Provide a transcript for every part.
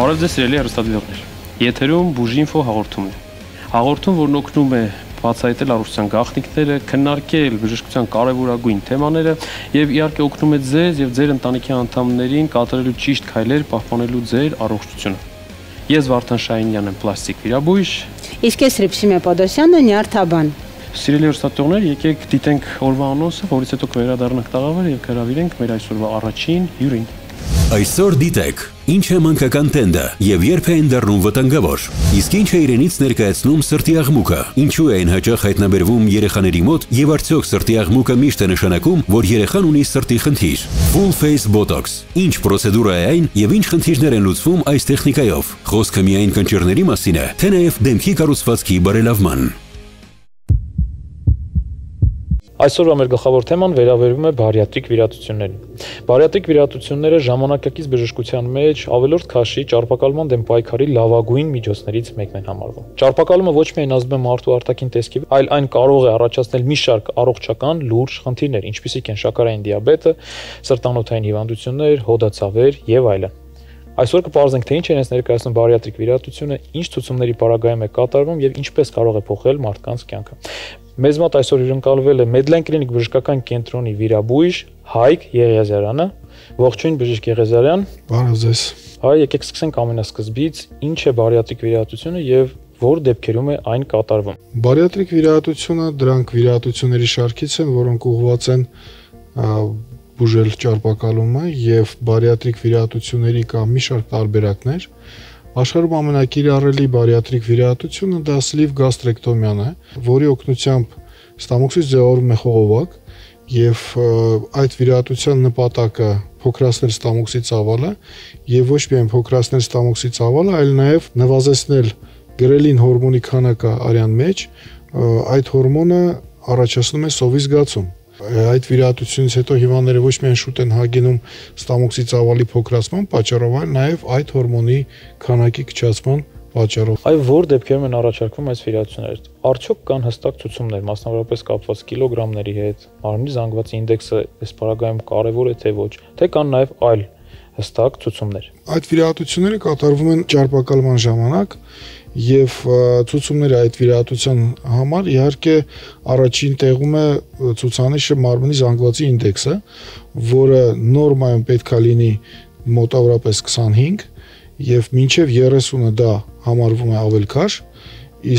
Բարև ձեզ սիրելի հեռուստադիտողներ։ Եթերում Բուժինֆո հաղորդումն է։ Հաղորդում, որն օգնում է բացահայտել առողջության գաղտնիքները, քննարկել բժշկության կարևորագույն թեմաները եւ իհարկե օգնում է ձեզ եւ ձեր ընտանիքի անդամներին կատարելու ճիշտ քայլեր պահպանելու ձեր առողջությունը։ Ես Վարդան Շահինյանն եմ, պլաստիկ վիրաբույժ։ Իսկ ես Ռիփսիմե Պոդոսյանը, նյարդաբան։ Սիրելի հեռուստադիտողներ, եկեք դիտենք օրվա անոնսը, որից հետո կվերադառնանք տաղավար եւ կհրավիրենք մեր այսօրվա առաջին հյուրին։ Այսօր դիտեք ինչ է մանկական տենդը եւ երբ է ընդառնում վտանգավոր։ Իսկ ինչ է իրենից ներկայացնում սրտի աղմուկը։ Ինչու է այն հաճախ հայտնաբերվում երեխաների մոտ եւ արդյոք սրտի աղմուկը միշտ է նշանակում, որ երեխան ունի սրտի խնդիր։ Full face botox։ Ինչ պրոցեդուրա է այն եւ ինչ խնդիրներ են լուծվում այս տեխնիկայով։ Խոսքը միայն կնճիռների մասին է, թե նաեւ դեմքի կառուցվածքի բարելավման։ Այսօրվա մեր գլխավոր թեման վերաբերում է բարիատրիկ վիրատություններին։ Բարիատրիկ վիրատությունները ժամանակակից բժշկության մեջ ավելորդ քաշի ճարպակալման դեմ պայքարի լավագույն միջոցներից մեկն են համարվում։ Ճարպակալումը ոչ միայն ազդում է մարդու արտաքին տեսքի, այլ այն կարող է առաջացնել մի շարք առողջական լուրջ խնդիրներ, ինչպիսիք են շաքարային դիաբետը, սրտանոթային հիվանդություններ, հոդացավեր եւ այլն։ Այսօր կպարզենք, թե ինչ է իրենց ներկայացնում բարիատրիկ վիրատությունը, ինչ ցուցումների պարագայում է կատարվում եւ ինչպես կարող է փոխել մարդկանց կյանքը։ Մեզ մոտ այսօր հյուրընկալվել է Medline Clinic բժշկական կենտրոնի վիրաբույժ Հայկ Եղիազարյանը։ Ողջույն բժիշկ Եղիազարյան։ Բարև ձեզ։ Հայ, եկեք սկսենք ամենասկզբից, ինչ է բարիատրիկ վիրատությունը եւ որ դեպքերում է այն կատարվում։ Բարիատրիկ վիրատությունը դրանք վիրատությունների շարքից են, որոնք ուղղված են բուժել ճարպակալումը եւ բարիատրիկ վիրատությունների կա մի շարք տարբերակներ։ Աշխարհում ամենակիրառելի բարիատրիկ վիրատությունը դա սլիվ գաստրեկտոմիան է, որի օգնությամբ ստամոքսից ձևավորվում է խողովակ եւ այդ վիրատության նպատակը փոքրացնել ստամոքսի ծավալը եւ ոչ միայն փոքրացնել ստամոքսի ծավալը, այլ նաեւ նվազեցնել գրելին հորմոնի քանակը արյան մեջ, այդ հորմոնը առաջացնում է սովի զգացում։ Այդ վիրատությունից հետո հիվանդները ոչ միայն շուտ են հագինում ստամոքսի ծավալի փոքրացման պատճառով, այլ նաև այդ հորմոնի քանակի քչացման պատճառով։ Այ որ դեպքերում են առաջարկվում այս վիրատությունները։ Արդյոք կան հստակ ցուցումներ, մասնավորապես կապված կիլոգրամների հետ, մարմնի զանգվածի ինդեքսը այս պարագայում կարևոր է թե ոչ, թե կան նաև այլ հստակ ցուցումներ։ Այդ վիրատությունները կատարվում են ճարպակալման ժամանակ եւ ցուցումները այդ վիրատության համար իհարկե առաջին տեղում է ցուցանիշը մարմնի զանգվածի ինդեքսը, որը նորմայում պետք է լինի մոտավորապես 25 եւ մինչեւ 30-ը դա համարվում է ավել քաշ,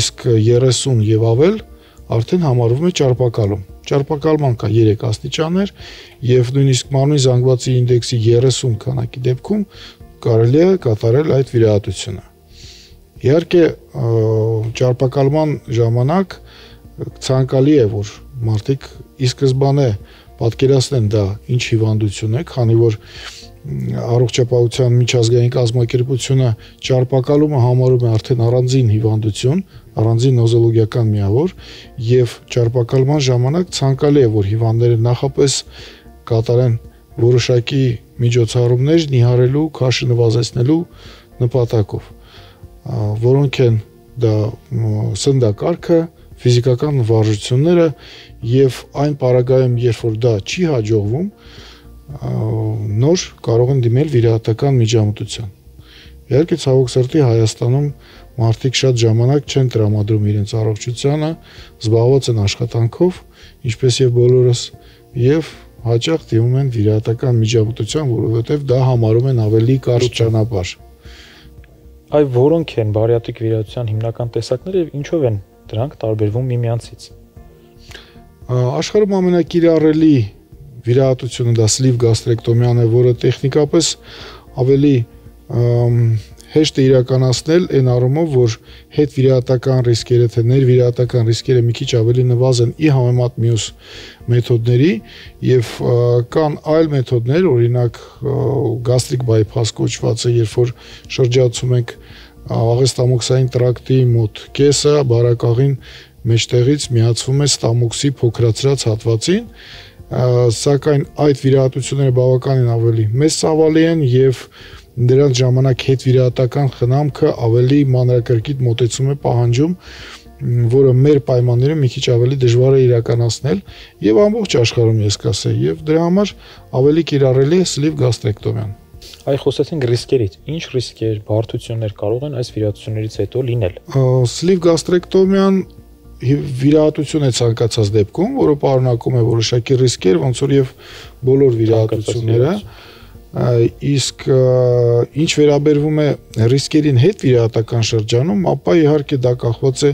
իսկ 30 եւ ավել արդեն համարվում է ճարպակալում։ Ճարպակալման կա 3 աստիճաններ եւ նույնիսկ մարմնի զանգվածի ինդեքսի 30 քանակի դեպքում կարելի է կատարել այդ վիրատությունը։ Իհարկե ճարպակալման ժամանակ ցանկալի է, որ մարդիկ ի սկզբանե պատկերացնեն դա ինչ հիվանդություն է, քանի որ առողջապահության միջազգային կազմակերպությունը ճարպակալումը համարում է արդեն առանձին հիվանդություն, առանձին նոզոլոգիական միավոր եւ ճարպակալման ժամանակ ցանկալի է, որ հիվանդները նախապես կատարեն որոշակի միջոցառումներ նիհարելու, քաշը նվազեցնելու նպատակով, որոնք են դա սննդակարգը, ֆիզիկական վարժությունները եւ այն պարագայում, երբ որ դա չի հաջողվում, նոր կարող են դիմել վիրահատական միջամտության։ Իհարկե ցավոք սրտի Հայաստանում մարդիկ շատ ժամանակ չեն տրամադրում իրենց առողջությանը, զբաղված են աշխատանքով, ինչպես եւ բոլորս, եւ հաճախ դիմում են վիրահատական միջամտության, որովհետեւ դա համարում են ավելի կարճ ճանապարհ։ Այ որոնք են բարիատրիկ վիրատության հիմնական տեսակները եւ ինչով են դրանք տարբերվում միմյանցից։ Աշխարհում ամենակիրառելի վիրահատությունը դա սլիվ գաստրեկտոմիան է, որը տեխնիկապես ավելի հեշտ է իրականացնել այն առումով, որ հետվիրահատական ռիսկերը, թե ներվիրահատական ռիսկերը մի քիչ ավելի նվազեն ի համեմատ մյուս մեթոդների եւ կան այլ մեթոդներ, օրինակ գաստրիկ բայփաս կոչվածը, երբ որ շրջացում ենք աղեստամոքսային տրակտի մոտ կեսը, բարակաղին մեջտեղից միացվում է ստամոքսի փոքրացրած հատվածին, սակայն այդ վիրահատությունները բավականին ավելի մեծ ծավալի են եւ դրանց ժամանակ հետվիրահատական խնամքը ավելի մանրակրկիտ մոտեցում է պահանջում, որը մեր պայմաններում մի քիչ ավելի դժվար է իրականացնել եւ ամբողջ աշխարհում ես կասեի, եւ դրա համար ավելի կիրառելի է սլիվ գաստրեկտոմիան։ Այ խոսեցինք ռիսկերից։ Ինչ ռիսկեր, բարդություններ կարող են այս վիրահատություններից հետո լինել։ Սլիվ գաստրեկտոմիան վիրահատություն է ցանկացած դեպքում, որը պարունակում է որոշակի ռիսկեր, ոնց որ եւ բոլոր վիրահատությունները, իսկ ինչ վերաբերվում է ռիսկերին հետ վիրահատական շրջանում, ապա իհարկե դա կախված է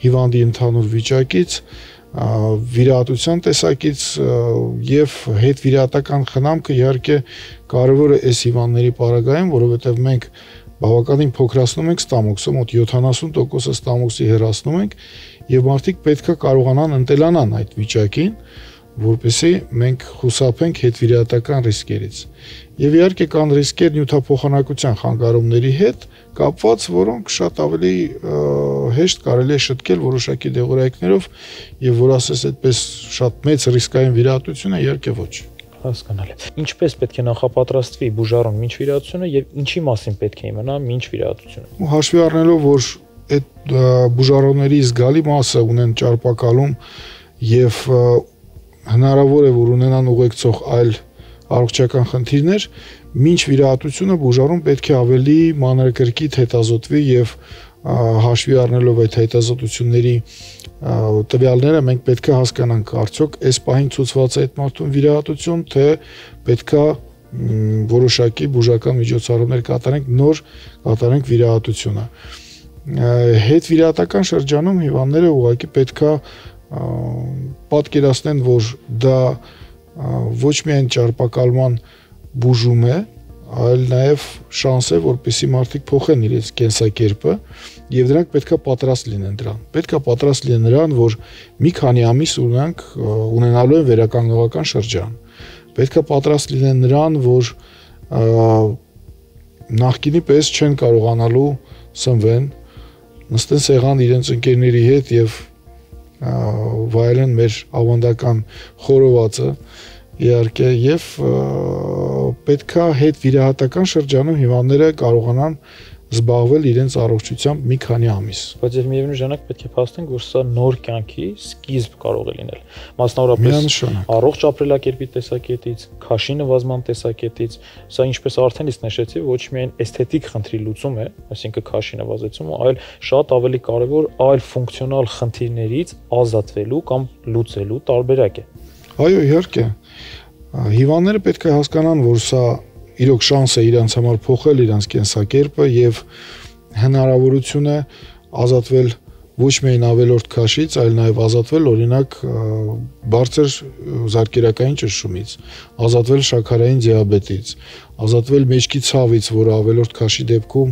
հիվանդի ընդհանուր վիճակից, վիրահատության տեսակից եւ հետ վիրահատական խնամքը իհարկե կարևոր է այս հիվանդների պարագայում, որովհետեւ մենք բավականին փոքրացնում ենք ստամոքսը, մոտ 70% ստամոքսի հեռացնում ենք եւ մարդիկ պետքա կարողանան ընտելանան այդ վիճակին, որպեսզի մենք խուսափենք հետվիրահատական ռիսկերից։ Եվ իհարկե կան ռիսկեր նյութափոխանակության խանգարումների հետ կապված, որոնք շատ ավելի հեշտ կարելի է շտկել որոշակի դեղորայքներով եւ որ ասես այդպես շատ մեծ ռիսկային վիրահատություն է, իհարկե ոչ։ Հասկանալի։ Ինչպես պետք է նախապատրաստվի բուժարուն մինչ վիրահատությունը եւ ինչի մասին պետք է իմանա մինչ վիրահատությունը։ Հաշվի առնելով, որ այդ բուժարոնների զգալի մասը ունեն ճարպակալում եւ հնարավոր է որ ունենան ուղեկցող այլ առողջական խնդիրներ, մինչ վիրահատությունը բուժարուն պետք է ավելի մանրակրկիտ հետազոտվի եւ հաշվի առնելով այդ հետազոտությունների տվյալները մենք պետք է հասկանանք արդյոք այս պահին ցուցված է այդ մարդուն վիրահատություն, թե պետք է որոշակի բուժական միջոցառումներ կատարենք, նոր կատարենք վիրահատությունը։ Հետ վիրահատական շրջանում հիվանդները ուղղակի պետք է պատկերացնեն, որ դա ոչ միայն ճարպակալման բուժում է, այլ նաև շանս է, որպեսզի մարդիկ փոխեն իրենց կենսակերպը եւ դրանք պետքա պատրաստ լինեն դրան։ Պետքա պատրաստ լինեն նրան, որ մի քանի ամիս ունենալու են վերականգնողական շրջան։ Պետքա պատրաստ լինեն նրան, որ նախկինի պես չեն կարողանալու սնվեն, նստեն սեղան իրենց ընկերների հետ եւ վայելեն մեր ավանդական խորովածը, իհարկե, եւ պետքա հետ վիրահատական շրջանում հիվանդները կարողանան զբաղվել իրենց առողջությամբ մի քանի ամիս։ Բայց եւ միևնույն ժամանակ պետք է փաստենք, որ սա նոր կյանքի սկիզբ կարող է լինել։ Մասնավորապես առողջ ապրելակերպի տեսակետից, քաշի նվազման տեսակետից, սա ինչպես արդեն իսկ նշեցի, ոչ միայն էսթետիկ խնդրի լուծում է, այսինքն քաշի նվազեցումը, այլ շատ ավելի կարևոր այլ ֆունկցիոնալ խնդիրներից ազատվելու կամ լուծելու տարբերակ է։ Այո, իհարկե։ Հիվանդները պետք է հասկանան, որ սա իրոք շանս է իրանց համար փոխել իրանց կենսակերպը եւ հնարավորություն է ազատվել ոչ միայն ավելորդ քաշից, այլ նաեւ ազատվել օրինակ բարձր զարկերակային ճնշումից, ազատվել շաքարային դիաբետից, ազատվել մեջքի ցավից, որը ավելորդ քաշի դեպքում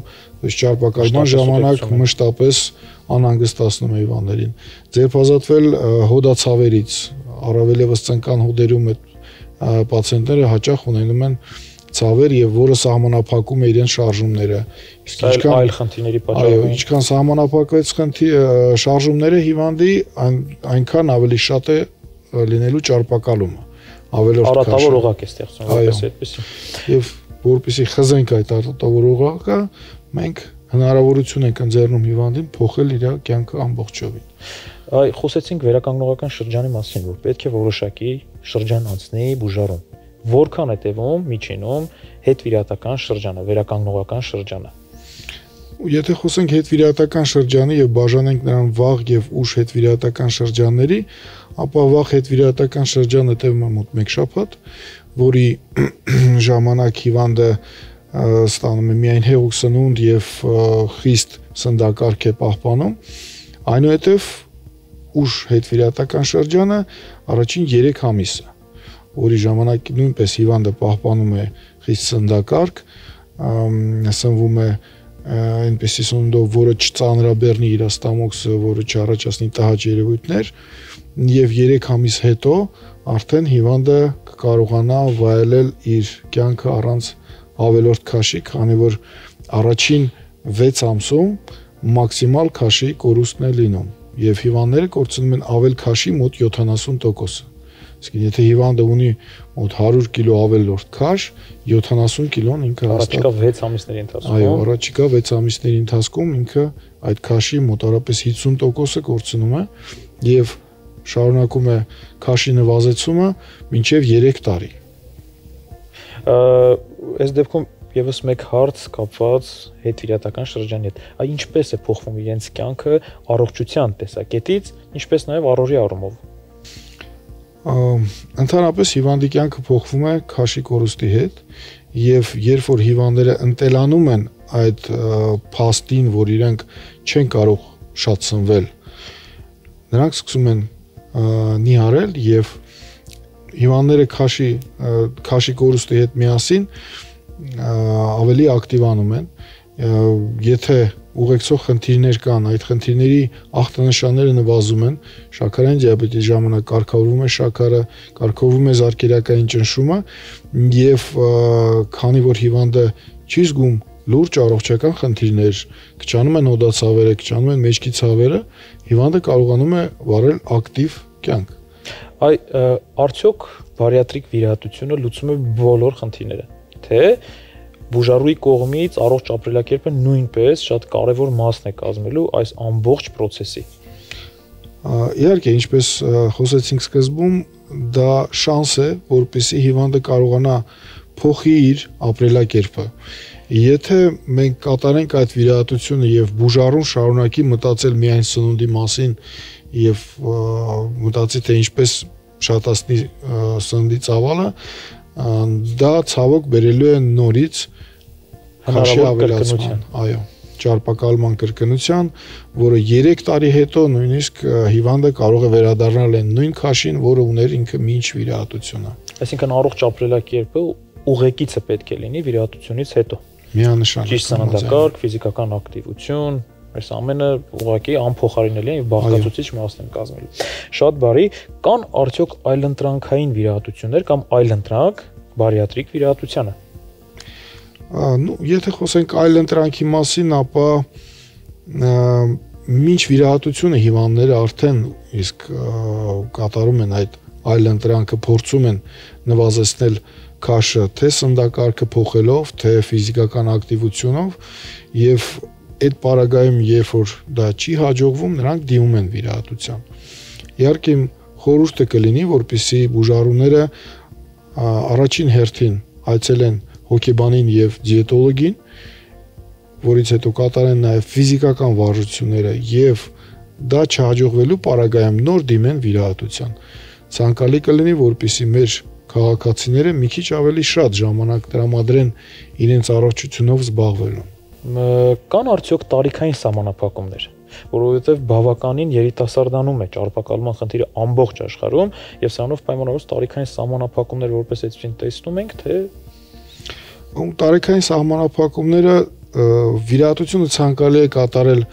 ճարպակալման ժամանակ մշտապես անհանգստացնում է հիվանդներին, ձերբազատվել հոդացավերից, առավել եւս ծնկան հոդերում այդ պացիենտները հաճախ ունենում են ցավեր եւ որը սահմանափակում է իրենց շարժումները։ Իսկ ինչքան այլ խնդիրների պատճառով, ինչքան սահմանափակվեց շարժումները հիվանդի, այնքան ավելի շատ է լինելու ճարպակալումը։ Ավելորդ արատավոր օղակ է ստեղծում, որպես այդպեսի։ Եվ որպեսզի խզենք այդ արատավոր օղակը, մենք հնարավորություն ենք ընձեռնում հիվանդին փոխել իր կյանքը ամբողջովին։ Այ խոսեցինք վերականգնողական շրջանի մասին, որ պետք է որոշակի շրջան անցնի բուժարում։ Որքան է տևում միջինում հետվիրահատական շրջանը, վերականգնողական շրջանը։ Եթե խոսենք հետվիրահատական շրջանի եւ բաժանենք նրան վաղ եւ ուշ հետվիրահատական շրջանների, ապա վաղ հետվիրահատական շրջանը տևում է մոտ 1 շաբաթ, որի ժամանակ հիվանդը ստանում է միայն հեղուկ սնունդ եւ խիստ սննդակարգ է պահպանում, այնուհետեւ ուշ հետվիրահատական շրջանը առաջին 3 ամիսը, որի ժամանակ նույնպես հիվանդը պահպանում է խիստ սննդակարգ, սնվում է այնպեսի սնունդով, որը չծանրաբեռնի իր ստամոքսը, որը չառաջացնի տհաճ երևույթներ, եւ 3 ամիս հետո արդեն հիվանդը կկարողանա վայելել իր կյանքը առանց ավելորդ քաշի, քանի որ առաջին 6 ամսում մաքսիմալ քաշի կորուստն է լինում եւ հիվանդները կորցնում են ավել քաշի մոտ 70%-ը։ Իսկ եթե հիվանդը ունի մոտ 100 կիլո ավելորդ քաշ, 70 կիլոն ինքը առաջիկա 6 ամիսների ընթացքում։ Այո, առաջիկա 6 ամիսների ընթացքում ինքը այդ քաշի մոտավորապես 50%-ը կորցնում է եւ շարունակում է քաշի նվազեցումը մինչեւ 3 տարի։ Այս դեպքում եւս մեկ հարց կապված հետվիրատական շրջանի հետ։ Այ ինչպես է փոխվում իրենց կյանքը առողջության տեսակետից, ինչպես նաեւ առօրյա առումով։ Ընդհանրապես հիվանդի կյանքը փոխվում է քաշի կորուստի հետ, եւ երբ որ հիվանդները ընտելանում են այդ փաստին, որ իրենք չեն կարող շատ սնվել, նրանք սկսում են նիհարել եւ հիվանդները քաշի կորուստի հետ միասին ավելի ակտիվանում են։ Եթե ուղեկցող խնդիրներ կան, այդ խնդիրների ախտանշանները նվազում են, շաքարային դիաբետի ժամանակ կարգավորվում է շաքարը, կարգավորվում է զարկերակային ճնշումը եւ քանի որ հիվանդը չի զգում լուրջ առողջական խնդիրներ, կճանում են հոդացավերը, կճանում են մեջքի ցավերը, հիվանդը կարողանում է վարել ակտիվ կյանք։ Այ արդյոք բարիատրիկ վիրահատությունը լուծում է բոլոր խնդիրները, թե բուժարուի կողմից առողջ ապրելակերպը նույնպես շատ կարևոր մասն է կազմելու այս ամբողջ process-ի։ Իհարկե, ինչպես խոսեցինք սկզբում, դա շանս է, որպեսզի հիվանդը կարողանա փոխի իր ապրելակերպը։ Եթե մենք կատարենք այդ վիրահատությունը եւ բուժարուն շարունակի մտածել միայն սնունդի մասին եւ մտածի թե ինչպես շատացնի սննդի ծավալը, դա ցավոք բերելու է նորից քաշի ավելացման, այո, ճարպակալման կրկնության, որը 3 տարի հետո նույնիսկ հիվանդը կարող է վերադառնալ այն նույն քաշին, որը ուներ ինքը մինչ վիրահատությունը։ Այսինքն առողջ ապրելակերպը ուղեկիցը պետք է լինի վիրահատությունից հետո։ Միանշանակ։ Ճիշտ սննդակարգ, ֆիզիկական ակտիվություն, այս ամենը ուղղակի անփոխարինելի է եւ բաղկացուցիչ մասն են կազմելու։ Շատ բարի, կան արդյոք այլընտրանքային վիրահատություններ կամ այլընտրանք բարիատրիկ վիրահատությանը։ Եթե խոսենք այլընտրանքի մասին, ապա մինչ վիրահատությունը հիվանդները արդեն իսկ կատարում են այդ այլընտրանքը, փորձում են նվազեցնել քաշը, թե սննդակարգը փոխելով, թե ֆիզիկական ակտիվությունով եւ այդ պարագայում, երբ որ դա չի հաջողվում, նրանք դիմում են վիրահատության։ Իհարկե խորհուրդը կլինի, որպեսզի բուժարուները առաջին հերթին այցելեն հոգեբանին եւ դիետոլոգին, որից հետո կատարեն նաեւ ֆիզիկական վարժությունները եւ դա չհաջողվելու պարագայում նոր դիմեն վիրահատության։ Ցանկալի կլինի, որպեսզի մեր քաղաքացիները մի քիչ ավելի շատ ժամանակ տրամադրեն իրենց առողջությունով զբաղվելու։ Կան արդյոք տարիքային սահմանափակումներ, որովհետև բավականին երիտասարդանում է ճարպակալման խնդիրը ամբողջ աշխարհում եւ սրանով պայմանավորված տարիքային սահմանափակումներ որպես այդպեսին տեսնում ենք, թե տարիքային սահմանափակումները վիրահատությունը ցանկալի է կատարել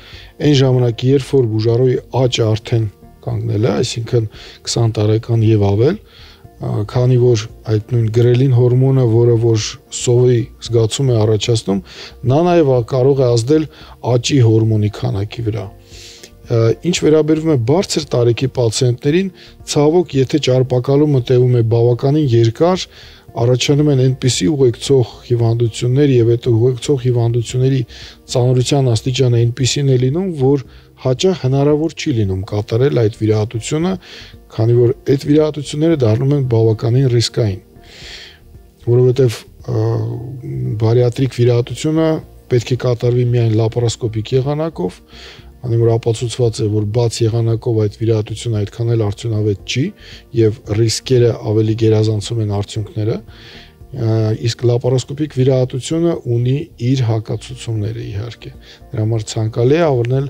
այն ժամանակ, երբ որ բուժարոյի աճը արդեն կանգնել է, այսինքն 20 տարեկան եւ ավել, քանի որ այդ նույն գրելին հորմոնը, որը որ սովի զգացում է առաջացնում, նա նաև կարող է ազդել աճի հորմոնի քանակի վրա։ Ինչ վերաբերում է բարձր տարիքի պացիենտներին, ցավոք, եթե ճարպակալումը տևում է բավականին երկար, առաջանում են այնպիսի ուղեկցող հիվանդություններ եւ այդ ուղեկցող հիվանդությունների ծանրության աստիճանը այնպիսին է լինում, որ հաճախ հնարավոր չի լինում կատարել այդ վիրահատությունը, քանի որ այդ վիրահատությունները դառնում են բավականին ռիսկային, որովհետեւ բարիատրիկ վիրահատությունը պետք է կատարվի միայն լապարոսկոպիկ եղանակով, քանի որ ապացուցված է, որ բաց եղանակով այդ վիրահատությունը այդքան էլ արդյունավետ չի եւ ռիսկերը ավելի գերազանցում են արդյունքները, իսկ լապարոսկոպիկ վիրահատությունը ունի իր հակացությունները իհարկե։ Դրա համար ցանկալի է ավելնել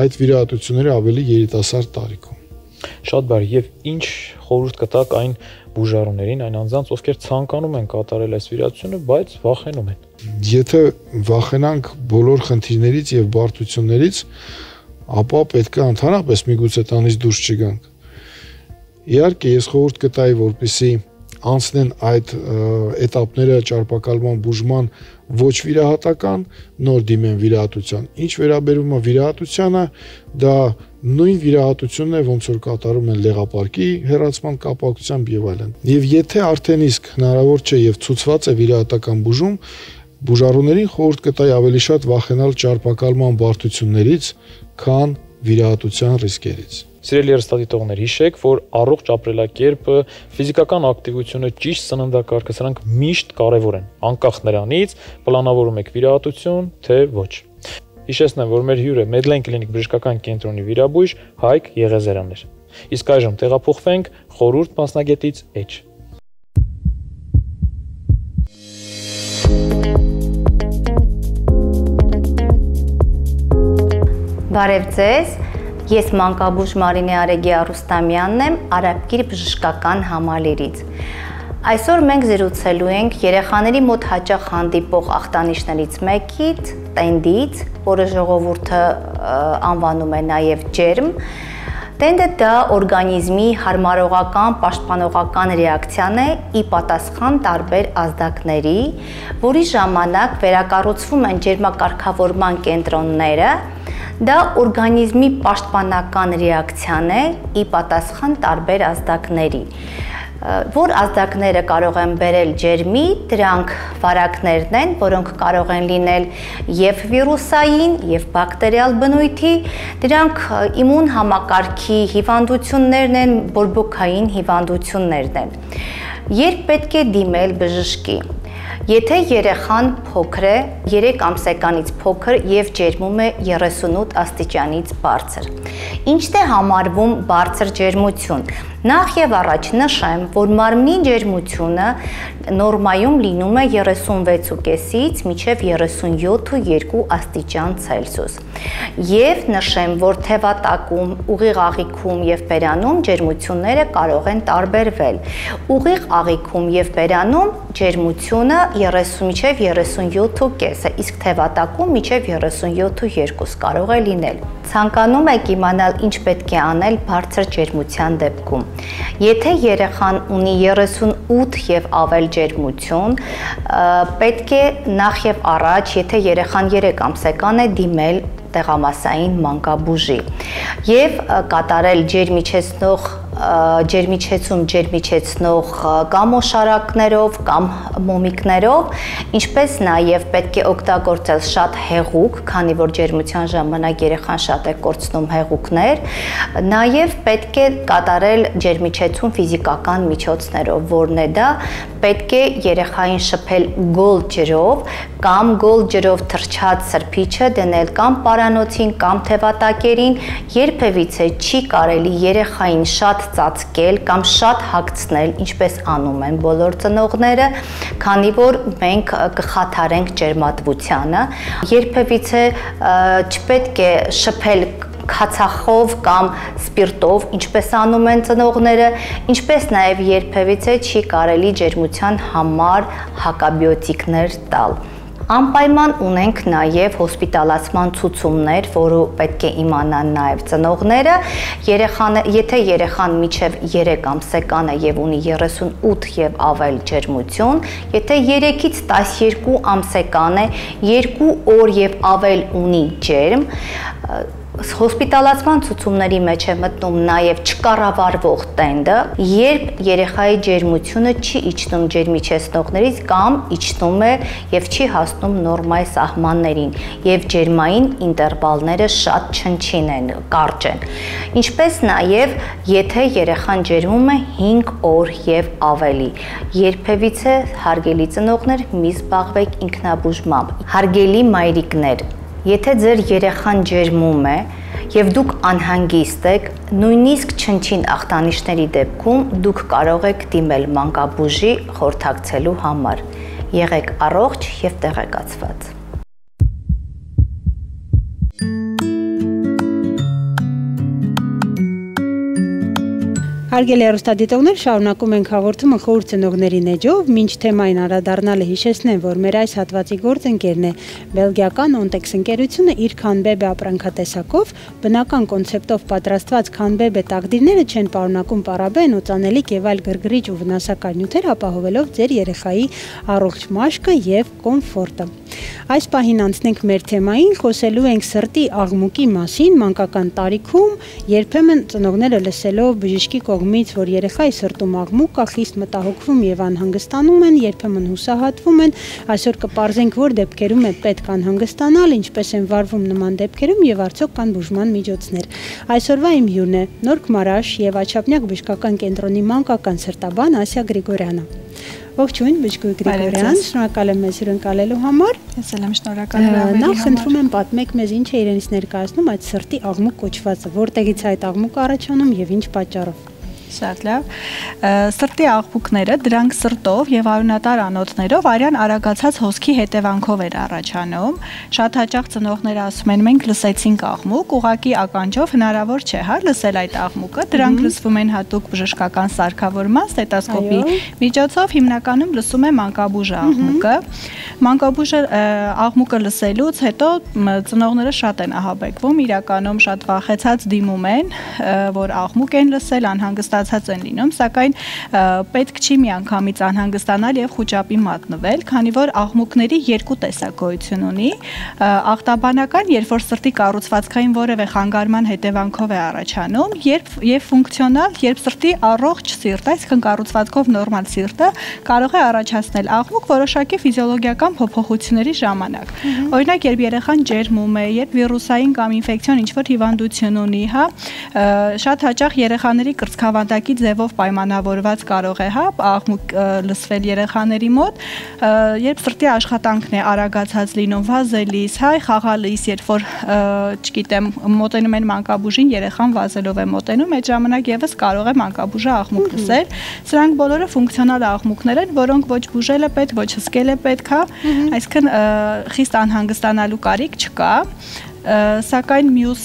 այդ վիրահատությունները ավելի երիտասարդ տարիքում։ Շատ բարի, եւ ինչ խորհուրդ կտաք այն բուժարուներին, այն անձանց, ովքեր ցանկանում են կատարել այս վիրահատությունը, բայց վախենում են։ Եթե վախենանք բոլոր խնդիրներից եւ բարդություններից, ապա պետք է ընդհանրապես միգուցե տանից դուրս չգանք։ Իհարկե, ես խորհուրդ կտայի, որպեսզի անցնեն այդ էտապները ճարպակալման բուժման ոչ վիրահատական, նոր դիմեն վիրահատության։ Ինչ վերաբերում է վիրահատությանը, դա նույն վիրահատությունն է, ոնց որ կատարում են լեղապարկի հեռացման կապակցությամբ եւ այլն։ Եվ եթե արդեն իսկ հնարավոր չէ եւ ցուցված է վիրահատական բուժում, բուժարուներին խորհուրդ կտայի ավելի շատ վախենալ ճարպակալման բարդություններից, քան վիրահատության ռիսկերից։ Սիրելի երեստադիտողներ, հիշեք, որ առողջ ապրելակերպը, ֆիզիկական ակտիվությունը, ճիշտ սննդակարգը սրանք միշտ կարևոր են, անկախ նրանից պլանավորում եք վիրահատություն, թե ոչ։ Հիշեցնեմ, որ մեր հյուրը Medline Clinic բժշկական կենտրոնի վիրաբույժ Հայկ Եղեզարյանն էր։ Իսկ այժմ տեղափոխվենք խորհուրդ մասնագետից Էջ։ Բարև ձեզ, ես մանկաբույժ Մարինե Արեգի Արուստամյանն եմ Արաբկիր բժշկական համալիրից։ Այսօր մենք զրուցելու ենք երեխաների մոտ հաճախ հանդիպող ախտանիշներից մեկից, տենդից, որը ժողովուրդը անվանում է նաև ջերմ։ Տենդը դա օրգանիզմի հարմարողական, պաշտպանողական ռեակցիան է ի պատասխան տարբեր ազդակների, որի ժամանակ վերակառուցվում են ջերմակարգավորման կենտրոնները։ Դա օրգանիզմի պաշտպանական ռեակցիան է ի պատասխան տարբեր ազդակների, որ ազդակները կարող են բերել ջերմի, դրանք վարակներն են, որոնք կարող են լինել եւ վիրուսային, եւ բակտերիալ բնույթի, դրանք իմուն համակարգի հիվանդություններն են, բորբոքային հիվանդություններն են։ Երբ պետք է դիմել բժշկի։ Եթե երեխան փոքր է, 3 ամսեկանից փոքր եւ ջերմում է 38 աստիճանից բարձր։ Ինչն է համարվում բարձր ջերմություն։ Նախ եւ առաջ նշեմ, որ մարմնի ջերմությունը նորմայում լինում է 36.5-ից մինչև 37.2 աստիճան Ցելսիուս։ Եվ նշեմ, որ թևատակում, ուղիղ աղիքում եւ բերանում ջերմությունները կարող են տարբերվել։ Ուղիղ աղիքում եւ բերանում ջերմությունը 30 մինչև 37.5 է, իսկ թևատակում մինչև 37.2 կարող է լինել։ Ցանկանում եք իմանալ ինչ պետք է անել բարձր ջերմության դեպքում։ Եթե երեխան ունի 38 եւ ավել ջերմություն, պետք է նախ եւ առաջ, եթե երեխան 3 ամսական է, դիմել տեղամասային մանկաբույժի եւ կատարել ջերմիչեցնող կամ օշարակներով կամ մոմիկներով, ինչպես նաեւ պետք է օգտագործել շատ հեղուկ, քանի որ ջերմության ժամանակ երեխան շատ է կորցնում հեղուկներ, նաեւ պետք է կատարել ջերմիչեցում ֆիզիկական միջոցներով, որն է դա, պետք է երեխային շփել գոլ ջրով կամ գոլ ջրով թրջած սրբիչը դնել կամ պարանոցին կամ թևատակերին, երբևիցե չի կարելի երեխային շատ ծածկել կամ շատ հագցնել, ինչպես անում են բոլոր ծնողները, քանի որ մենք կխաթարենք ջերմատվությանը, երբևիցե չպետք է շփել քացախով կամ սպիրտով, ինչպես անում են ծնողները, ինչպես նաև երբևիցե չի կարելի ջերմության համար հակաբիոտիկներ տալ։ Անպայման ունենք նաև հոսպիտալացման ցուցումներ, որը պետք է իմանան նաև ծնողները, եթե երեխան մինչև 3 ամսական է եւ ունի 38 եւ ավել ջերմություն, եթե 3-ից 12 ամսական է, 2 օր եւ ավել ունի ջերմ, հոսպիտալացման ցուցումների մեջ է մտնում նաև չկառավարվող տենդը, երբ երեխայի ջերմությունը չի իջնում ջերմիչեցնողներից կամ իջնում է եւ չի հասնում նորմայի սահմաններին եւ ջերմային ինտերվալները շատ չնչին են, կարճ են։ Ինչպես նաև եթե երեխան ջերմում է 5 օր եւ ավելի, երբևիցե հարգելի ծնողներ մի զբաղվեք ինքնաբուժմամբ։ Հարգելի մայրիկներ, եթե ձեր երեխան ջերմում է եւ դուք անհանգիստ եք, նույնիսկ չնչին ախտանիշների դեպքում դուք կարող եք դիմել մանկաբույժի խորհրդակցելու համար։ Եղեք առողջ եւ տեղեկացված։ Հարգելի հեռուստադիտողներ, շարունակում ենք հաղորդումը խորհուրդ ծնողներին էջով, մինչ թեմային անդրադառնալը հիշեցնեմ, որ մեր այս հատվածի գործընկերն է բելգիական Ontex ընկերությունը իր Canbebe ապրանքատեսակով, բնական կոնցեպտով պատրաստված Canbebe տակդիրները չեն պարունակում պարաբեն, օծանելիք եւ այլ գրգռիչ ու վնասակար նյութեր, ապահովելով ձեր երեխայի առողջ մաշկը եւ կոմֆորտը։ Այս պահին անցնենք մեր թեմային, խոսելու ենք սրտի աղմուկի մասին մանկական տարիքում, երբեմն ծնողները լսելով բժշկի կողմից կողմից, որ երեխայի սրտում աղմուկ կա, խիստ մտահոգվում եւ անհանգստանում են, երբեմն հուսահատվում են։ Այսօր կպարզենք, որ դեպքերում է պետք անհանգստանալ, ինչպես են վարվում նման դեպքերում եւ արդյոք կան բուժման միջոցներ։ Այսօրվա իմ հյուրն է Նորք Մարաշ եւ Աչափնյակ բժշկական կենտրոնի մանկական սրտաբան Ասիա Գրիգորյանը։ Ողջույն, բժշկուհի Գրիգորյան, շնորհակալ եմ մեզ հյուրընկալելու համար։ Ես էլ եմ շնորհակալ հրավերի համար։ Նախ խնդրում եմ պատմեք մեզ ինչ է իրենից ներկայացնում այդ սրտի աղմուկ կոչվածը, որտեղից է այդ աղմուկը առաջանում եւ ինչ պատճառով։ Շատ լավ։ Սրտի աղմուկները դրանք սրտով եւ արյունատար անոթներով արյան արագացած հոսքի հետևանքով էր առաջանում։ Շատ հաճախ ծնողները ասում են մենք լսեցինք աղմուկ, ուղղակի ականջով հնարավոր չէ, հա, լսել այդ աղմուկը։ Դրանք լսվում են հատուկ բժշկական սարքավորման ստետոսկոպի միջոցով, հիմնականում լսում է մանկաբույժը աղմուկը։ Մանկաբույժը աղմուկը լսելուց հետո ծնողները շատ են ահաբեկվում, իրականում շատ վախեցած դիմում են, որ աղմուկ են լսել, անհանգստացած են լինում, սակայն պետք չի միանգամից անհանգստանալ եւ խուճապի մատնվել, քանի որ աղմուկների երկու տեսակ գոյություն ունի։ Ախտաբանական, երբ որ սրտի կառուցվածքային որևէ խանգարման հետևանքով է առաջանում, եւ ֆունկցիոնալ, երբ սրտի առողջ սիրտը, այսինքն կառուցվածքով նորմալ սիրտը կարող է առաջացնել աղմուկ որոշակի ֆիզիոլոգիական փոփոխությունների ժամանակ։ Օրինակ, երբ երեխան ջերմում է, երբ վիրուսային կամ ինֆեկցիոն ինչ-որ հիվանդություն ունի, հա, շատ հաճախ երեխաների կրծքավանդակի ձևով պայմանավորված կարող է, հա, աղմուկ լսվել երեխաների մոտ, երբ սրտի աշխատանքն է արագացած լինում, վազելիս, հա, խաղալիս, երբ որ, չգիտեմ, մոտենում են մանկաբույժին, երեխան վազելով է մոտենում, այդ ժամանակ եւս կարող է մանկաբույժը աղմուկ լսել։ Սրանք բոլորը ֆունկցիոնալ աղմուկներ են, որոնք ոչ բուժել է պետք, ոչ հսկել է պետք, հա, այսինքն խիստ անհանգստանալու կարիք չկա։ Սակայն մյուս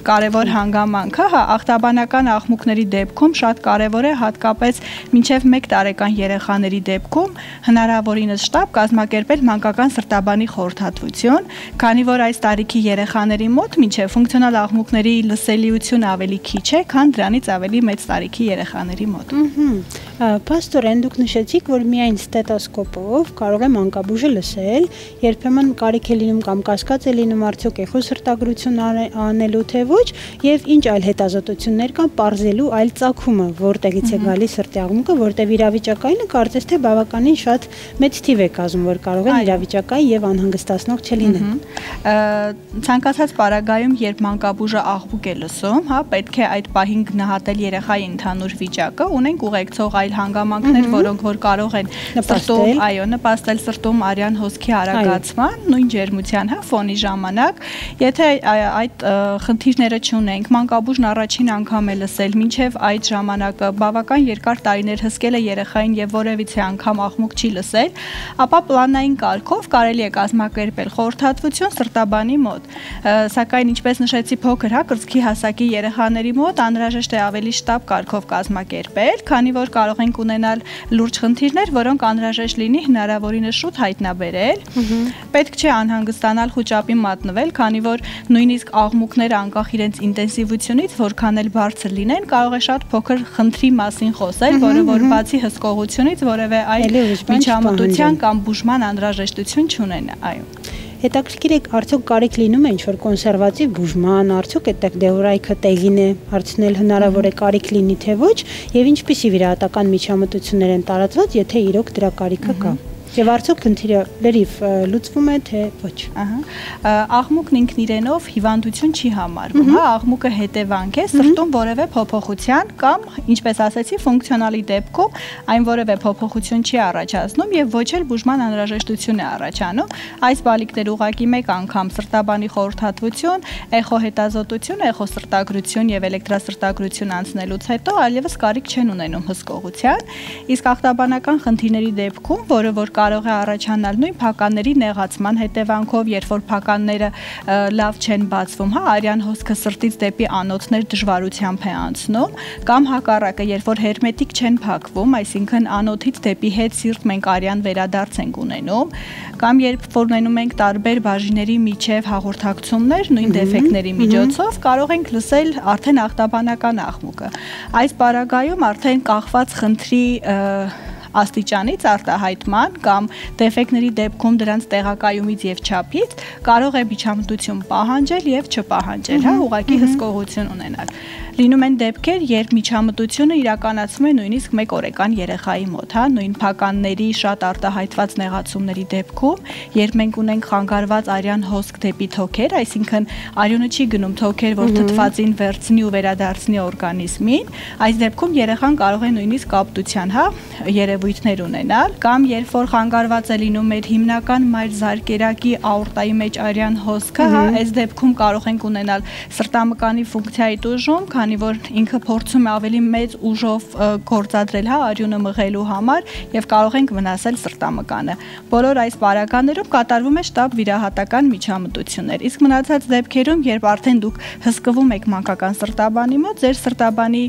կարևոր հանգամանքը, հա, ախտաբանական աղմուկների դեպքում շատ կարևոր է հատկապես մինչև 1 տարեկան երեխաների դեպքում հնարավորինս շտապ կազմակերպել մանկական սրտաբանի խորհրդատվություն, քանի որ այս տարիքի երեխաների մոտ մինչև ֆունկցիոնալ աղմուկների լսելիությունը ավելի քիչ է, քան դրանից ավելի մեծ տարիքի երեխաների մոտ։ Պաստորեն, դուք նշեցիք, որ միայն ստետոսկոպով կարող է մանկաբույժը լսել, երբեմն կարիք է լինում կամ կասկած է լինում արդյոք էխո սրտագրություն անելու թե ոչ, եւ ինչ այլ հետազոտություններ կան պարզելու այլ ծագումը, որտեղից է գալիս սրտի աղմուկը, որտեղ իրավիճակայինը կարծես թե բավականին շատ մեծ թիվ է կազմում, որ կարող են իրավիճակային եւ անհանգստացնող չլինեն։ Ցանկացած պարագայում, երբ մանկաբույժը աղմուկ է լսում, հա, պետք է այդ պահին գնահատել երեխայի ընդհանուր վիճակը, ունենք ուղեկցող այլ հանգամանքներ, որոնք որ կարող են սրտում, այո, նպաստել սրտում արյան հոսքի արագացման, նույն ջերմության, հա, ֆոնի ժամանակ, եթե այդ խնդիրները չունենք, մանկաբույժն առաջին անգամ է լսել, մինչև այդ ժամանակը բավական երկար տարիներ հսկել է երեխային եւ որևիցե անգամ աղմուկ չի լսել, ապա պլանային կարգով կարելի է կազմակերպել խորհրդատվություն սրտաբանի մոտ։ Սակայն ինչպես նշեցի փոքր, հա, կրծքի հասակի երեխաների մոտ անհրաժեշտ է ավելի շտապ կարգով կազմակերպել, քանի որ կարող ենք ունենալ լուրջ խնդիրներ, որոնք անհրաժեշտ լինի հնարավորինս շուտ հայտնաբերել։ Պետք չէ անհանգստանալ, խուճապի մատնվել, քանի որ նույնիսկ աղմուկները անկախ իրենց ինտենսիվությունից, որքան էլ բարձր լինեն, կարող է շատ փոքր խնդրի մասին խոսել, որը որ բացի հսկողությունից որևէ այլ միջամտության կամ բուժման անհրաժեշտություն չունեն, այո։ Հետաքրքիր է, արդյոք կարիք լինում է ինչ-որ կոնսերվատիվ բուժման, արդյոք այդտեղ դեղորայքը տեղին է, հարցնել հնարավոր է կարիք լինի թե ոչ, եւ ինչպիսի վիրահատական միջամտություններ են տարածված, եթե իրոք դրա կարիքը կա։ Եվ արդյոք խնդիրը լրիվ լուծվում է թե ոչ։ Աղմուկն ինքն իրենով հիվանդություն չի համարվում, հա, աղմուկը հետևանք է սրտում որևէ փոփոխության կամ, ինչպես ասացի, ֆունկցիոնալի դեպքում այն որևէ փոփոխություն չի առաջացնում եւ ոչ էլ բուժման անհրաժեշտություն է առաջանում։ Այս բալիկներ ուղղակի մեկ անգամ սրտաբանի խորհրդատվություն, էխոհետազոտություն, էխոսրտագրություն եւ էլեկտրասրտագրություն անցնելուց հետո այլևս կարիք չեն ունենում հսկողության, իսկ ախտաբանական խնդիրների դեպքում, որը որ կարող է առաջանալ նույն փականների նեղացման հետևանքով, երբ որ փականները լավ չեն բացվում, հա, արյան հոսքը սրտից դեպի անոթներ դժվարությամբ է անցնում, կամ հակառակը, երբ որ հերմետիկ չեն փակվում, այսինքն անոթից դեպի հետ սիրտ մենք արյան վերադարձ ենք ունենում, կամ երբ որ ունենում ենք տարբեր բաժինների միջև հաղորդակցումներ նույն դեֆեկտների միջոցով, կարող ենք լսել արդեն ախտաբանական աղմուկը։ Այս պարագայում արդեն կախված խնդրի աստիճանից, արտահայտման կամ դեֆեկտների դեպքում դրանց տեղակայումից եւ չափից կարող է միջամտություն պահանջել եւ չպահանջել, հա, ուղղակի հսկողություն ունենալ։ Լինում են դեպքեր, երբ միջամտությունը իրականացվում է նույնիսկ 1 օրեկան երեխայի մոտ, հա, նույն փականների շատ արտահայտված նեղացումների դեպքում, երբ մենք ունենք խանգարված արյան հոսք դեպի թոքեր, այսինքն արյունը չի գնում թոքեր, որ թթվածին վերցնի ու վերադարձնի օրգանիզմին, այս դեպքում երեխան կարող է նույնիսկ կապտության, հա, երևույթներ ունենալ, կամ երբ որ խանգարված է լինում մեր հիմնական մայրզարկերակի աորտայի մեջ արյան հոսքը, հա, այս դեպքում կարող ենք ունենալ սրտամկանի ֆունկցիայի տուժում, քանի որ ինքը փորձում է ավելի մեծ ուժով գործադրել, հա, արյունը մղելու համար եւ կարող ենք վնասել սրտամկանը։ Բոլոր այս պարագաներում կատարվում է շտապ վիրահատական միջամտություններ։ Իսկ մնացած դեպքերում, երբ արդեն դուք հսկվում եք մանկական սրտաբանի մոտ, ձեր սրտաբանի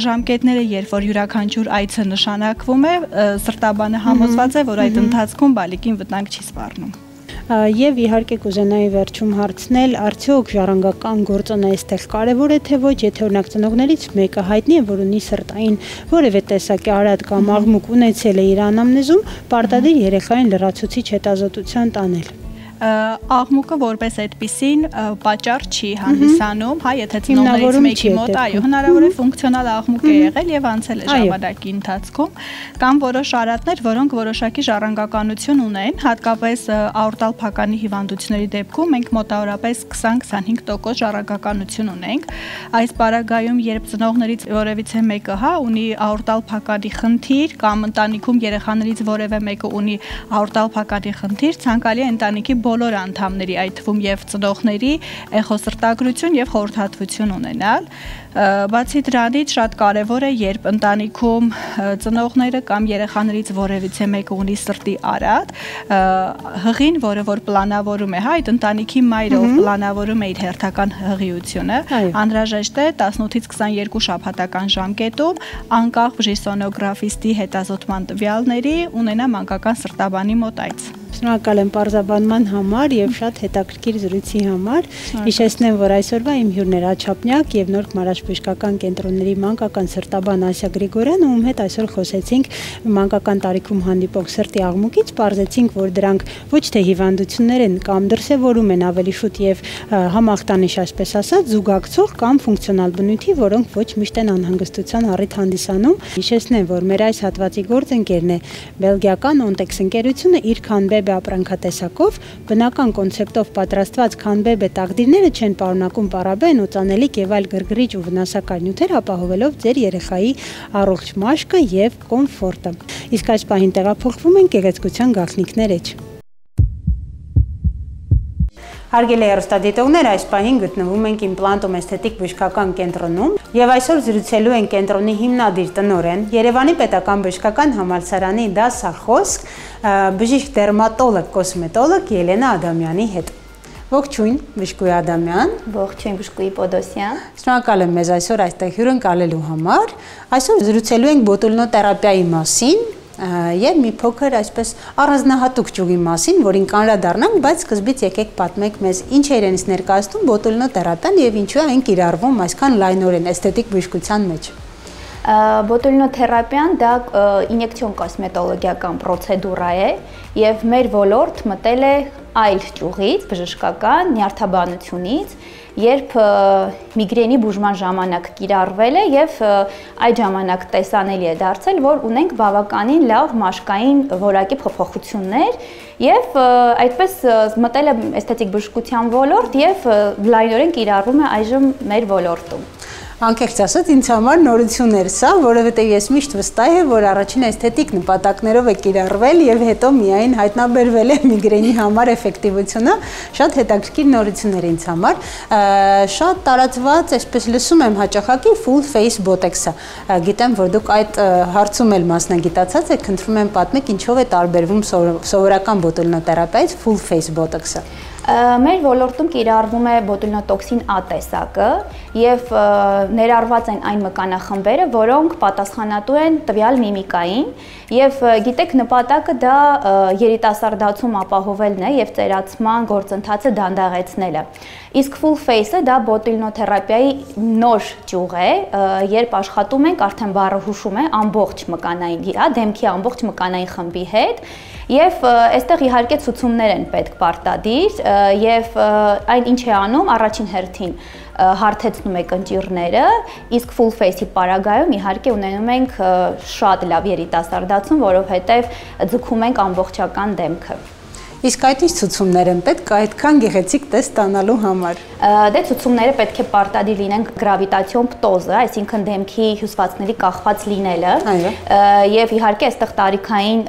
ժամկետները, երբ որ յուրաքանչյուր այցը նշանակվում է, սրտաբանը համոզված է, որ այդ ընթացքում բալիկին վտանգ չի սպառնում։ Եվ իհարկե կուզենայի վերջում հարցնել, արդյոք ժառանգական գործոնը այստեղ կարևոր է թե ոչ, եթե օրինակ ծնողներից մեկը հայտնի է, որ ունի սրտային որևէ տեսակի արատ կամ աղմուկ ունեցել է իր անամնեզում, պարտադիր երեխային լրացուցիչ հետազոտության տանել։ Աղմուկը որպես այդպիսին պատճառ չի հանդիսանում, հա, եթե ծնողներից մեկի մոտ, այո, հնարավոր է ֆունկցիոնալ աղմուկ է եղել եւ անցել է ժամանակի ընթացքում, կամ որոշ արատներ, որոնք որոշակի ժառանգականություն ունեն, հատկապես աորտալ փականի հիվանդությունների դեպքում մենք մոտավորապես 20-25% ժառանգականություն ունենք։ Այս պարագայում, երբ ծնողներից որևիցե մեկը, հա, ունի աորտալ փականի խնդիր կամ ընտանիքում երեխաներից որևէ մեկը ունի աորտալ փականի խնդիր, ցանկալի է ընտանիքի բոլոր անդամների, այդ թվում եւ ծնողների էխոսրտագրություն եւ խորհրդատվություն ունենալ։ Բացի դրանից շատ կարևոր է, երբ ընտանիքում ծնողները կամ երեխաներից որևիցե մեկը ունի սրտի արատ, հղին, որը որ պլանավորում է, հա, այդ ընտանիքի մայրը, ով պլանավորում է իր հերթական հղիությունը, անհրաժեշտ է 18-ից 22 շաբաթական ժամկետում անկախ բժիշկսոնոգրաֆիստի հետազոտման տվյալների ունենա մանկական սրտաբանի մոտ այց։ Շնորհակալ եմ պարզաբանման համար եւ շատ հետաքրքիր զրույցի համար։ Հիշեցնեմ, որ այսօրվա իմ հյուրն էր Աչափնյակ եւ Նորք մարզպետական կենտրոնների մանկական սրտաբան Ասիա Գրիգորյանը, ում հետ այսօր խոսեցինք մանկական տարիքում հանդիպող սրտի աղմուկից, պարզեցինք, որ դրանք ոչ թե հիվանդություններ են կամ դրսևորում են ավելի շուտ եւ համախտանիշ, այսպես ասած, զուգակցող կամ ֆունկցիոնալ բնույթի, որոնք ոչ միշտ են անհանգստության առիթ հանդիսանում։ Հիշեցնեմ, որ մեր այս հատվածի գործընկերն է բելգիական Ontex ընկերությունը, իր Քանբեբե ապրանքատեսակով բնական կոնցեպտով պատրաստված Քանբեբե տաղդիրները չեն պարունակում պարաբեն, օծանելիք եւ այլ գրգռիչ ու վնասակար նյութեր, ապահովելով ձեր երեխայի առողջ մաշկը եւ կոմֆորտը։ Իսկ այս պահին տեղափոխվում ենք գեղեցկության գաղտնիքներ էջ։ Հարգելի հեռուստադիտողներ, այս պահին գտնվում ենք Իմպլանտում էսթետիկ բժշկական կենտրոնում եւ այսօր զրուցելու ենք կենտրոնի հիմնադիր տնօրեն, Երևանի պետական բժշկական համալսարանի դասախոս, բժիշկ դերմատոլոգ, կոսմետոլոգ Ելենա Ադամյանի հետ։ Ողջույն, բժշկուհի Ադամյան։ Ողջույն, բժշկուհի Պոդոսյան։ Շնորհակալ եմ մեզ այսօր այստեղ հյուրընկալելու համար։ Այսօր զրուցելու ենք բոտուլինոթերապիայի մասին եւ մի փոքր այսպես առանձնահատուկ ճյուղի մասին, որին կանրադառնանք, բայց սկզբից եկեք պատմեք մեզ ինչ է իրենից ներկայացնում բոտուլինոթերապիան եւ ինչու է այն կիրառվում այսքան լայնորեն էսթետիկ բժշկության մեջ։ Բոտուլինոթերապիան դա ինյեկցիոն կոսմետոլոգիական պրոցեդուրա է եւ մեր ոլորտ մտել է այլ ճյուղից, բժշկական նյարդաբանությունից, երբ միգրենի բուժման ժամանակ կիրառվել է եւ այդ ժամանակ տեսանելի է դարձել, որ ունենք բավականին լավ մաշկային որակի փոփոխություններ եւ այդպես մտել է էսթետիկ բժշկության ոլորտ եւ լայնորեն կիրառվում է այժմ մեր ոլորտում։ Անկեղծ ասած, ինձ համար նորություն էր սա, որովհետև ես միշտ վստահ եմ, որ առաջին էսթետիկ նպատակներով է կիրառվել եւ հետո միայն հայտնաբերվել է միգրենի համար էֆեկտիվությունը, շատ հետաքրքիր նորություն էր ինձ համար։ Շատ տարածված, այսպես լսում եմ հաճախակի full face botox-ը։ Գիտեմ, որ դուք այդ հարցում էլ մասնագիտացած եք, խնդրում եմ պատմեք ինչով է տարբերվում սովորական բոտուլինոթերապիայից full face botox-ը։ Մեր ոլորտում կիրառվում է բոտուլինոտոքսին A տեսակը եւ ներառված են այն մկանախմբերը, որոնք պատասխանատու են տվյալ միմիկային եւ գիտեք նպատակը դա երիտասարդացում ապահովելն է եւ ծերացման գործընթացը դանդաղեցնելը։ Իսկ full face-ը դա բոտուլինոթերապիայի նոր ճյուղ է, երբ աշխատում ենք արդեն բառը հուշում է ամբողջ մկանային, դեմքի ամբողջ մկանային խմբի հետ եւ այստեղ իհարկե ցուցումներ են պետք պարտադիր եւ այն ինչ է անում առաջին հերթին հարթեցնում է կնճիռները, իսկ full face-ի պարագայում իհարկե ունենում ենք շատ լավ երիտասարդացում, որովհետեւ ձգում ենք ամբողջական դեմքը։ Իսկ այդ ինչ ցուցումներ են պետք այդքան գեղեցիկ տես ստանալու համար։ Դե ցուցումները պետք է պարտադիր լինեն գրավիտացիոն պտոզը, այսինքն դեմքի հյուսվածքների կախված լինելը, եւ իհարկե այստեղ տարիքային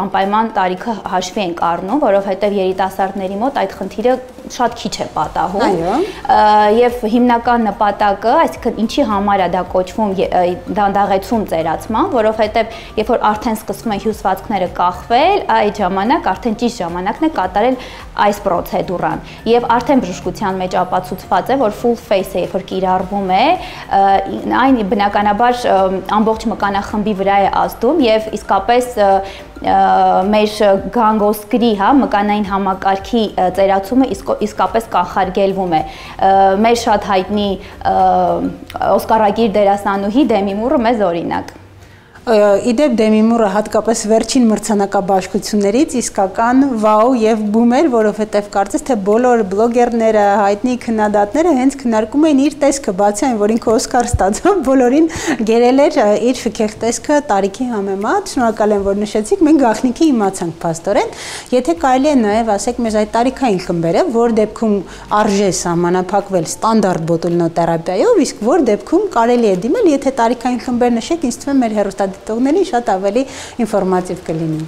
անպայման տարիքը հաշվի ենք առնում, որովհետեւ երիտասարդների մոտ այդ խնդիրը շատ քիչ է պատահում։ Եվ հիմնական նպատակը, այսինքն ինչի համար է դա կոչվում դանդաղեցում ծերացման, որովհետեւ երբ որ արդեն սկսվում են հյուսվածքները կախվել, այդ ժամանակ արդեն ճիշտ ժամանակն է կատարել այս պրոցեդուրան եւ արդեն բժշկության մեջ ապացուցված է, որ full face-ը երբ որ կիրառվում է, այն բնականաբար ամբողջ մկանախմբի վրա է ազդում եւ իսկապես մեր գանգոսկրի, մկանային համակարգի ծերացումը իսկապես կանխարգելվում է։ Մեր շատ հայտնի օսկարագիր դերասանուհի Դեմի Մուրը մեզ օրինակ։ Իդեպ Դեմի Մուրը հատկապես վերջին մրցանակաբաշխություններից իսկական վաու եւ բում էր, որովհետեւ կարծես թե բոլոր բլոգերները, հայտնի քննադատները հենց քննարկում էին իր տեսքը, բացի այն, որ ինքը Օսկար ստացավ, բոլորին գերել էր իր շքեղ տեսքը տարիքի համեմատ։ Շնորհակալ եմ, որ նշեցիք, մենք գաղտնիքի իմացանք փաստորեն։ Եթե կարելի է նաեւ ասեք մեզ այդ տարիքային խմբերը, որ դեպքում արժե սահմանափակվել ստանդարտ բոտուլինոթերապիայով, իսկ որ դեպքում կարելի է դիմել, եթե տարիքային խմբեր նշեք, ինձ թվում է մեր հեռուստադիտողներին շատ ավելի ինֆորմատիվ կլինի։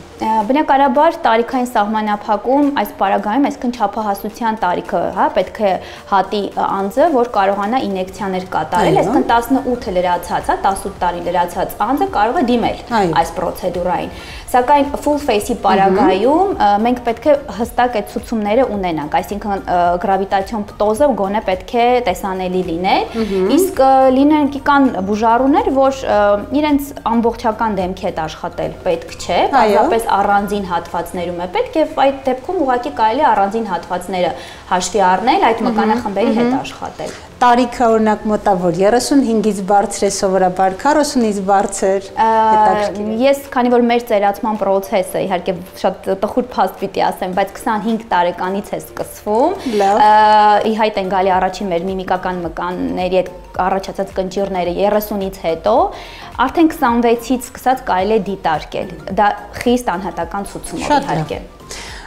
Բնականաբար տարիքային սահմանափակում այս պարագայում, այսինքն չափահասության տարիքը, պետք է հատի անձը, որ կարողանա ինյեկցիաներ կատարել, այսինքն 18 լրացած, 18 տարի լրացած անձը կարող է դիմել այս պրոցեդուրային։ Սակայն full face-ի պարագայում մենք պետք է հստակ այդ ցուցումները ունենանք, այսինքն գրավիտացիոն պտոզը գոնե պետք է տեսանելի լինել, իսկ կան բուժառուներ, որ իրենց ամբողջական դեմքի հետ աշխատել պետք չէ, բացապես առանձին հատվածներում է պետք եւ այդ դեպքում ուղղակի կարելի է առանձին հատվածները հաշվի առնել, այդ մկանախմբերի հետ աշխատել։ Տարիքը օրինակ մոտավոր 35-ից բարձր է սովորաբար 40-ից բարձր։ Ես քանի որ մեր ծերացման process-ը իհարկե շատ տխուր փաստ պիտի ասեմ, բայց 25 տարեկանից է սկսվում։ Ի հայտ են գալի առաջին մեր միմիկական մկանների այդ առաջացած կնճիռները 30-ից հետո, արդեն 26-ից սկսած կարելի է դիտարկել։ Դա խիստ անհատական ցուցում է իհարկե։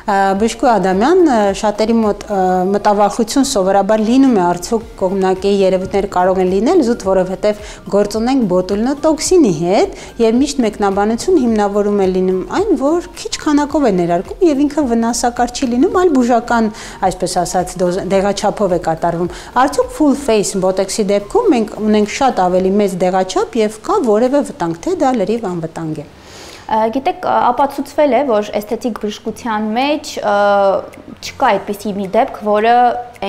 Բժշկու Ադամյան, շատերի մոտ մտավախություն սովորաբար լինում է, արդյոք կողմնակի երևույթներ կարող են լինել զուտ, որովհետև գործ ունենք բոտուլինոտոքսինի հետ եւ միշտ մեկնաբանություն հիմնավորում է լինում այն, որ քիչ քանակով է ներարկում եւ ինքը վնասակար չի լինում, այլ բուժական, այսպես ասած, դեղաչափով է կատարվում։ Արդյոք full face բոտոքսի դեպքում մենք ունենք շատ ավելի մեծ դեղաչափ եւ կա որևէ վտանգ, թե դա լրիվ անվտանգ է։ Գիտեք, ապացուցվել է, որ էսթետիկ բժշկության մեջ չկա այդպիսի մի դեպք, որը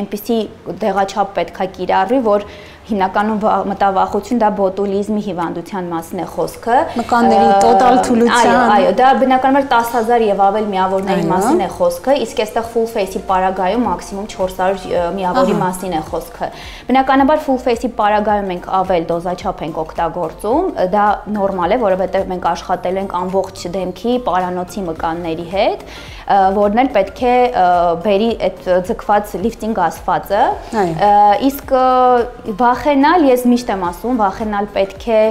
այնպիսի դեղաչափ պետք է կիրառվի, որ հիմնականում մտավախություն դա բոտուլիզմի հիվանդության մասին է խոսքը։ Մկանների տոտալ թուլության։ Այո, դա բնականաբար 10,000 եւ ավել միավորների մասին է խոսքը, իսկ այստեղ full face-ի պարագայում մաքսիմում 400 միավորի մասին է խոսքը։ Բնականաբար full face-ի պարագայում մենք ավել դոզաչափ ենք օգտագործում, դա նորմալ է, որովհետեւ մենք աշխատել ենք ամբողջ դեմքի պարանոցի մկանների հետ, որն էլ պետք է բերի այդ ձգված լիֆտինգ ասվածը, իսկ վախենալ, ես միշտ եմ ասում, վախենալ պետք է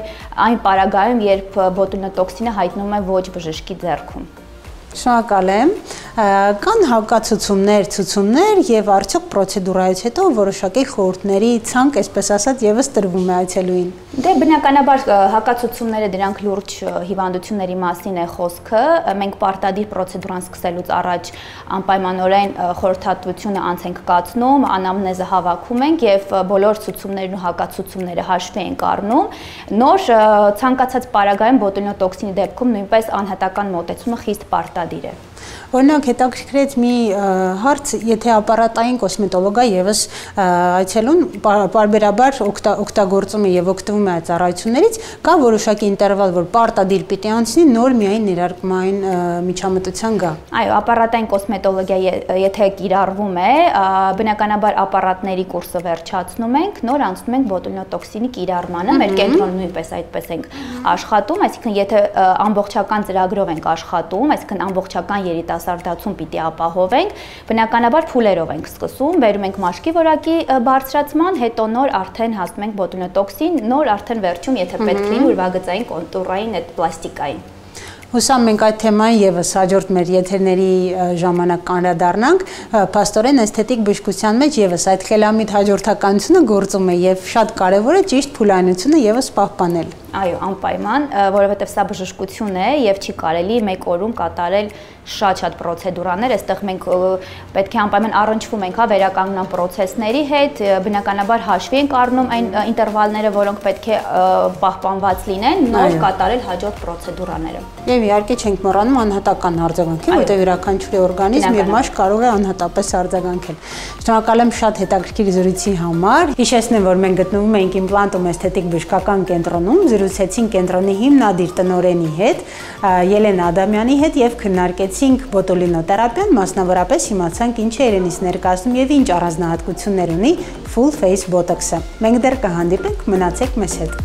այն պարագայում, երբ բոտուլինոտոքսինը հայտնում է ոչ բժշկի ձեռքում։ Շնորհակալ եմ։ Կան հակացուցումներ եւ արդյոք պրոցեդուրայից հետո որոշակի խորհուրդների ցանկ, այսպես ասած, եւս տրվում է այցելուին։ Դե բնականաբար հակացուցումները դրանք լուրջ հիվանդությունների մասին է խոսքը։ Մենք պարտադիր պրոցեդուրան սկսելուց առաջ անպայմանորեն խորհրդատվությունը անց ենք կացնում, անամնեզը հավաքում ենք եւ բոլոր ցուցումներն ու հակացուցումները հաշվի ենք առնում։ Նոր ցանկացած պարագայում բոտուլինոտոքսինի դեպքում նույնպես անհատական մոտեցումը խիստ պարտադիր պարտադիր է։ Օրինակ հետաքրքրեց մի հարց, եթե ապարատային կոսմետոլոգը եւս այցելուն բարբերաբար օգտագործում է եւ օգտվում է այդ ծառայություններից, կա որոշակի ինտերվալ, որ պարտադիր պիտի անցնի, նոր միայն ներարկումային միջամտության գա։ Այո, ապարատային կոսմետոլոգիա եթե կիրառվում է, բնականաբար ապարատների կուրսը վերջացնում ենք, նոր անցնում ենք բոտուլինոտոքսինի կիրառմանը, մեր կենտրոնում նույնպես այդպես ենք աշխատում, այսինքն եթե ամբողջական ծրագրով ենք աշխատում, այսինքն ամբողջական երիտասարդացում պիտի ապահովենք, բնականաբար փուլերով ենք սկսում, բերում ենք մաշկի որակի բարձրացման, հետո նոր արդեն հասնում ենք բոտուլինոտոքսին, նոր արդեն վերջում, եթե պետք լինի, ուրվագծային կոնտուրային այդ պլաստիկային։ Հուսամ մենք այդ թեմային եւս հաջորդ մեր եթերների ժամանակ կանրադառնանք, փաստորեն էսթետիկ բժշկության մեջ եւս այդ խելամիտ հաջորդականությունը գործում է եւ շատ կարեւոր է ճիշտ փուլայնությունը եւս պահպանել։ Այո, անպայման, որովհետև սա բժշկություն է եւ չի կարելի մեկ օրում կատարել շատ պրոցեդուրաներ, այստեղ մենք պետք է անպայման առնչվում ենք վերականգնման պրոցեսների հետ, բնականաբար հաշվի ենք առնում այն ինտերվալները, որոնք պետք է պահպանված լինեն, նոր կատարել հաջորդ պրոցեդուրաները։ Եվ իհարկե չենք մոռանում անհատական արձագանքել, որտեղ յուրաքանչյուրի օրգանիզմ եւ մաշկ կարող է անհատապես արձագանքել։ Շնորհակալ եմ շատ հետաքրքիր զրույցի համար։ Հիշեցնեմ, որ մենք գտնվում ենք Իմպլանտում էսթետիկ բժշկական կենտրոնում, զրուցեցինք կենտրոնի հիմնադիր տնօրենի հետ, Ելենա Ադամյանի հետ եւ քննարկեցինք բոտուլինոթերապիան, մասնավորապես իմացանք ինչ է իրենից ներկայացնում եւ ինչ առանձնահատկություններ ունի full face botox-ը։ Մենք դեռ կհանդիպենք, մնացեք մեզ հետ։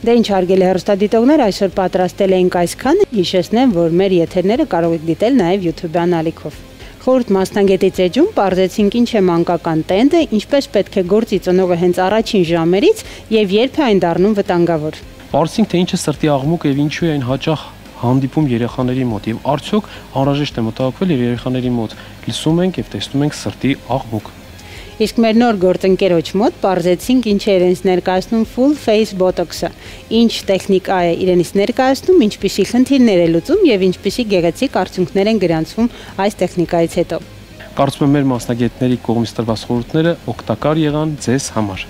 Դե ինչ հարգելի հեռուստադիտողներ, այսօր պատրաստել էինք այսքանը, հիշեցնեմ, որ մեր եթերները կարող եք դիտել նաև YouTube-յան ալիքով։ Խորհուրդ մասնագետից էջում պարզեցինք ինչ է մանկական տենդը, ինչպես պետք է գործի ծնողը հենց առաջին ժամերից եւ երբ է այն դառնում վտանգավոր։ Պարզեցինք, թե ինչ է սրտի աղմուկը եւ ինչու է այն հաճախ հանդիպում երեխաների մոտ եւ արդյոք անհրաժեշտ է մտահոգվել եւ երեխաների մոտ լսում ենք եւ տեսնում ենք սրտի աղմուկ։ Իսկ մեր նոր գործընկերոջ մոտ պարզեցինք ինչ է իրենից ներկայացնում full face botox-ը, ինչ տեխնիկա է իրենից ներկայացնում, ինչպիսի խնդիրներ է լուծում եւ ինչպիսի գեղեցիկ արդյունքներ են գրանցվում այս տեխնիկայից հետո։ Կարծում եմ մեր մասնագետների կողմից տրված խորհուրդները օգտակար եղան ձեզ համար։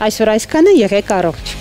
Այսօր այսքանը, եղեք առողջ։